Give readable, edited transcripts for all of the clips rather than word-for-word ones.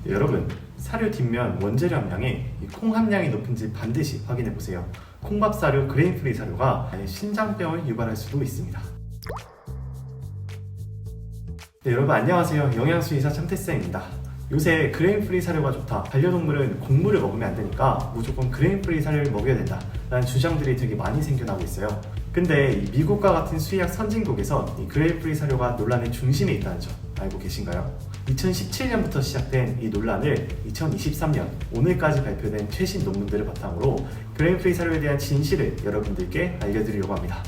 여러분, 사료 뒷면 원재료 함량에 콩 함량이 높은지 반드시 확인해 보세요. 콩밥 사료, 그레인 프리 사료가 신장병을 유발할 수도 있습니다. 네, 여러분 안녕하세요. 영양수의사 참태쌤입니다. 요새 그레인 프리 사료가 좋다, 반려동물은 곡물을 먹으면 안 되니까 무조건 그레인 프리 사료를 먹여야 된다 라는 주장들이 되게 많이 생겨나고 있어요. 근데 이 미국과 같은 수의학 선진국에서 이 그레인 프리 사료가 논란의 중심에 있다는 점 알고 계신가요? 2017년부터 시작된 이 논란을 2023년 오늘까지 발표된 최신 논문들을 바탕으로 그레인 프리 사료에 대한 진실을 여러분들께 알려드리려고 합니다.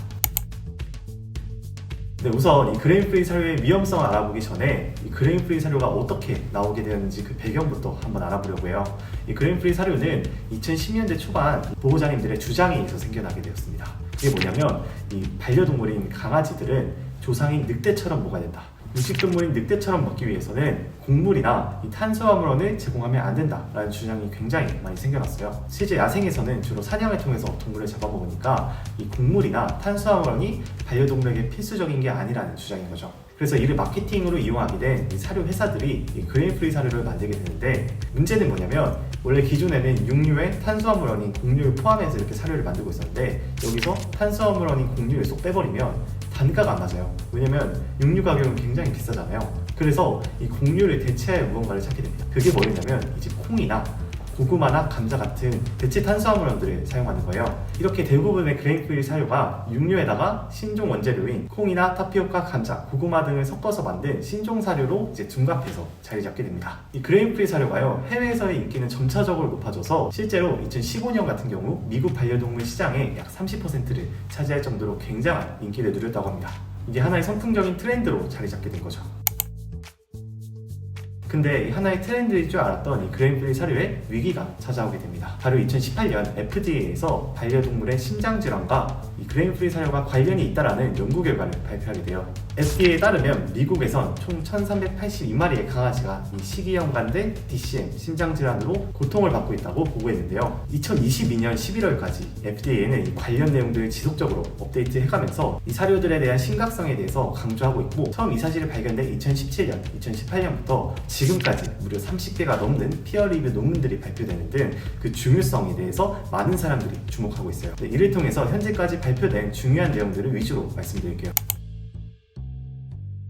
네, 우선 이 그레인 프리 사료의 위험성을 알아보기 전에 이 그레인 프리 사료가 어떻게 나오게 되었는지 그 배경부터 한번 알아보려고 해요. 이 그레인 프리 사료는 2010년대 초반 보호자님들의 주장에 의해서 생겨나게 되었습니다. 이게 뭐냐면 이 반려동물인 강아지들은 조상인 늑대처럼 먹어야 된다. 육식동물인 늑대처럼 먹기 위해서는 곡물이나 이 탄수화물원을 제공하면 안 된다라는 주장이 굉장히 많이 생겨났어요. 실제 야생에서는 주로 사냥을 통해서 동물을 잡아먹으니까 이 곡물이나 탄수화물원이 반려동물에게 필수적인 게 아니라는 주장인 거죠. 그래서 이를 마케팅으로 이용하게 된 이 사료 회사들이 이 그레인 프리 사료를 만들게 되는데, 문제는 뭐냐면 원래 기존에는 육류에 탄수화물원인 곡류를 포함해서 이렇게 사료를 만들고 있었는데, 여기서 탄수화물원인 곡류를 쏙 빼버리면 단가가 안 맞아요. 왜냐면 육류 가격은 굉장히 비싸잖아요. 그래서 이 곡류를 대체할 무언가를 찾게 됩니다. 그게 뭐냐면 이제 콩이나 고구마나 감자 같은 대체 탄수화물원들을 사용하는 거예요. 이렇게 대부분의 그레인 프리 사료가 육류에다가 신종 원재료인 콩이나 타피오카, 감자, 고구마 등을 섞어서 만든 신종 사료로 이제 둔갑해서 자리 잡게 됩니다. 이 그레인 프리 사료가요, 해외에서의 인기는 점차적으로 높아져서 실제로 2015년 같은 경우 미국 반려동물 시장의 약 30%를 차지할 정도로 굉장한 인기를 누렸다고 합니다. 이게 하나의 선풍적인 트렌드로 자리 잡게 된 거죠. 근데 이 하나의 트렌드일 줄 알았던 이 그레인 프리 사료에 위기가 찾아오게 됩니다. 바로 2018년 FDA에서 반려동물의 심장질환과 이 그레인 프리 사료가 관련이 있다라는 연구 결과를 발표하게 돼요. FDA에 따르면 미국에선 총 1382마리의 강아지가 이 식이연관된 DCM, 심장질환으로 고통을 받고 있다고 보고했는데요. 2022년 11월까지 FDA는 이 관련 내용들을 지속적으로 업데이트해가면서 이 사료들에 대한 심각성에 대해서 강조하고 있고, 처음 이 사실이 발견된 2017년, 2018년부터 지금까지 무려 30개가 넘는 피어 리뷰 논문들이 발표되는 등 그 중요성에 대해서 많은 사람들이 주목하고 있어요. 네, 이를 통해서 현재까지 발표된 중요한 내용들을 위주로 말씀드릴게요.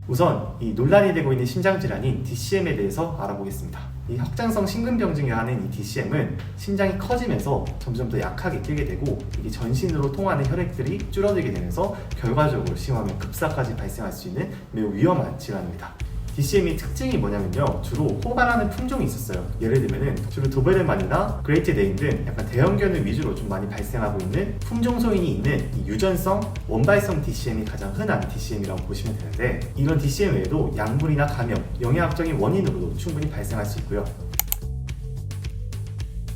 우선 이 논란이 되고 있는 심장질환인 DCM에 대해서 알아보겠습니다. 이 확장성 심근병증이라는 이 DCM은 심장이 커지면서 점점 더 약하게 뛰게 되고, 이게 전신으로 통하는 혈액들이 줄어들게 되면서 결과적으로 심하면 급사까지 발생할 수 있는 매우 위험한 질환입니다. DCM의 특징이 뭐냐면요, 주로 호발하는 품종이 있었어요. 예를 들면은 주로 도베르만이나 그레이트 데인 등 약간 대형견을 위주로 좀 많이 발생하고 있는 품종 소인이 있는 이 유전성, 원발성 DCM이 가장 흔한 DCM이라고 보시면 되는데, 이런 DCM 외에도 약물이나 감염, 영양학적인 원인으로도 충분히 발생할 수 있고요.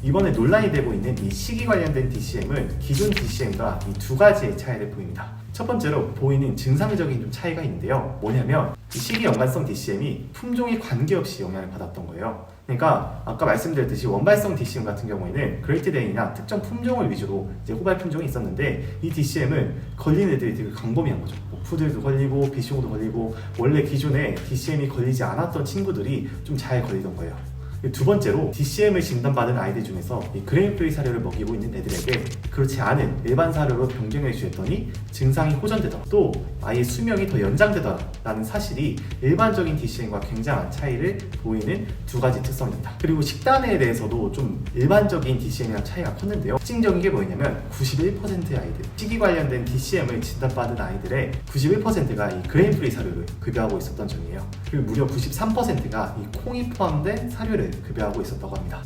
이번에 논란이 되고 있는 이 식이 관련된 DCM은 기존 DCM과 이 두 가지의 차이를 보입니다. 첫 번째로 보이는 증상적인 좀 차이가 있는데요. 뭐냐면 이 식이 연관성 DCM이 품종에 관계없이 영향을 받았던 거예요. 그러니까 아까 말씀드렸듯이 원발성 DCM 같은 경우에는 그레이트 데인이나 특정 품종을 위주로 이제 호발 품종이 있었는데, 이 DCM은 걸리는 애들이 되게 광범위한 거죠. 뭐 푸들도 걸리고 비숑도 걸리고, 원래 기존에 DCM이 걸리지 않았던 친구들이 좀 잘 걸리던 거예요. 두 번째로 DCM을 진단받은 아이들 중에서 이 그레인 프리 사료를 먹이고 있는 애들에게 그렇지 않은 일반 사료로 변경해 주었더니 증상이 호전되더라, 또 아이의 수명이 더 연장되더라라는 사실이 일반적인 DCM과 굉장한 차이를 보이는 두 가지 특성입니다. 그리고 식단에 대해서도 좀 일반적인 DCM이랑 차이가 컸는데요. 특징적인 게 뭐냐면 91%의 아이들, 식이 관련된 DCM을 진단받은 아이들의 91%가 이 그레인 프리 사료를 급여하고 있었던 점이에요. 그리고 무려 93%가 이 콩이 포함된 사료를 급여하고 있었다고 합니다.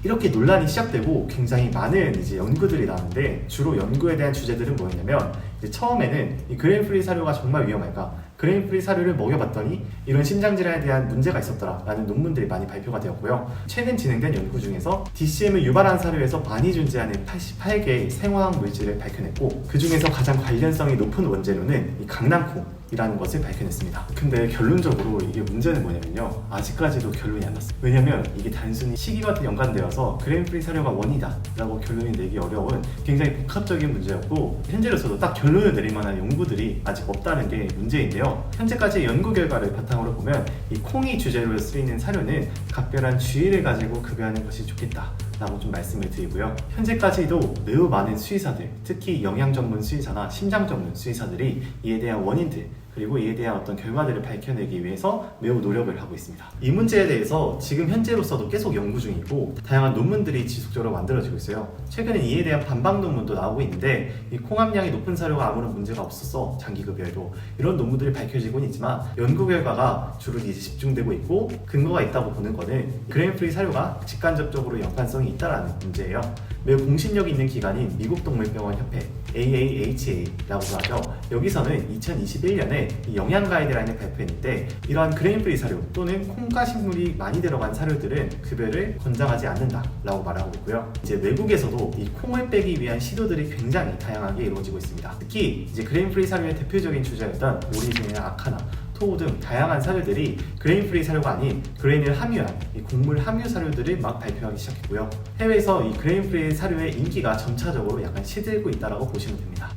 이렇게 논란이 시작되고 굉장히 많은 이제 연구들이 나왔는데, 주로 연구에 대한 주제들은 뭐였냐면, 이제 처음에는 이 그레인 프리 사료가 정말 위험할까? 그레인 프리 사료를 먹여봤더니 이런 심장질환에 대한 문제가 있었더라 라는 논문들이 많이 발표가 되었고요. 최근 진행된 연구 중에서 DCM을 유발한 사료에서 많이 존재하는 88개의 생화학 물질을 밝혀냈고, 그 중에서 가장 관련성이 높은 원재료는 이 강낭콩, 이라는 것을 밝혀냈습니다. 근데 결론적으로 이게 문제는 뭐냐면요, 아직까지도 결론이 안 났어요. 왜냐면 이게 단순히 시기가 연관되어서 그레인프리 사료가 원인이다 라고 결론이 내기 어려운 굉장히 복합적인 문제였고, 현재로서도 딱 결론을 내릴 만한 연구들이 아직 없다는 게 문제인데요. 현재까지 연구 결과를 바탕으로 보면 이 콩이 주재료로 쓰이는 사료는 각별한 주의를 가지고 급여하는 것이 좋겠다 라고 좀 말씀을 드리고요. 현재까지도 매우 많은 수의사들, 특히 영양 전문 수의사나 심장 전문 수의사들이 이에 대한 원인들, 그리고 이에 대한 어떤 결과들을 밝혀내기 위해서 매우 노력을 하고 있습니다. 이 문제에 대해서 지금 현재로서도 계속 연구 중이고 다양한 논문들이 지속적으로 만들어지고 있어요. 최근에 이에 대한 반박 논문도 나오고 있는데, 이 콩 함량이 높은 사료가 아무런 문제가 없었어, 장기급여에도, 이런 논문들이 밝혀지고는 있지만 연구 결과가 주로 이제 집중되고 있고 근거가 있다고 보는 거는 그레인프리 사료가 직간접적으로 연관성이 있다는 문제예요. 매우 공신력 있는 기관인 미국 동물병원 협회 AAHA라고 하죠. 여기서는 2021년에 영양 가이드라인을 발표했는데, 이러한 그레인프리 사료 또는 콩과 식물이 많이 들어간 사료들은 급여를 권장하지 않는다라고 말하고 있고요. 이제 외국에서도 이 콩을 빼기 위한 시도들이 굉장히 다양하게 이루어지고 있습니다. 특히 이제 그레인프리 사료의 대표적인 주자였던 오리진이나 아카나, 토우 등 다양한 사료들이 그레인프리 사료가 아닌 그레인을 함유한 이 곡물 함유 사료들을 막 발표하기 시작했고요. 해외에서 이 그레인프리 사료의 인기가 점차적으로 약간 시들고 있다고 보시면 됩니다.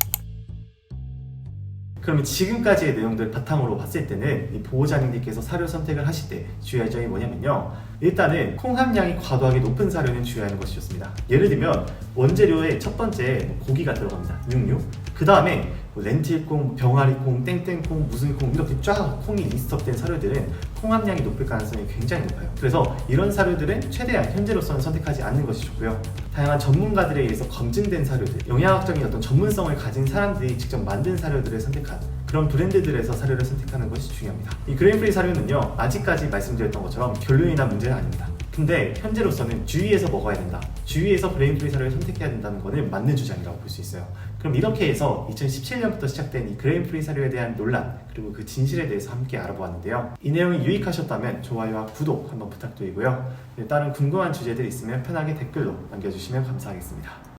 그러면 지금까지의 내용들 바탕으로 봤을 때는 이 보호자님들께서 사료 선택을 하실 때 주의할 점이 뭐냐면요, 일단은 콩 함량이 과도하게 높은 사료는 주의하는 것이 좋습니다. 예를 들면 원재료에 첫 번째 고기가 들어갑니다. 육류. 그 다음에 렌틸콩, 병아리콩, 땡땡콩, 무슨 콩, 이렇게 쫙 콩이 리스트업된 사료들은 콩 함량이 높을 가능성이 굉장히 높아요. 그래서 이런 사료들은 최대한 현재로서는 선택하지 않는 것이 좋고요. 다양한 전문가들에 의해서 검증된 사료들, 영양학적인 어떤 전문성을 가진 사람들이 직접 만든 사료들을 선택한 그런 브랜드들에서 사료를 선택하는 것이 중요합니다. 이 그레인프리 사료는요, 아직까지 말씀드렸던 것처럼 결론이 난 문제는 아닙니다. 근데 현재로서는 주위에서 먹어야 된다, 주위에서 그레인프리 사료를 선택해야 된다는 것은 맞는 주장이라고 볼 수 있어요. 그럼 이렇게 해서 2017년부터 시작된 이 그레인프리 사료에 대한 논란, 그리고 그 진실에 대해서 함께 알아보았는데요. 이 내용이 유익하셨다면 좋아요와 구독 한번 부탁드리고요. 다른 궁금한 주제들 있으면 편하게 댓글로 남겨주시면 감사하겠습니다.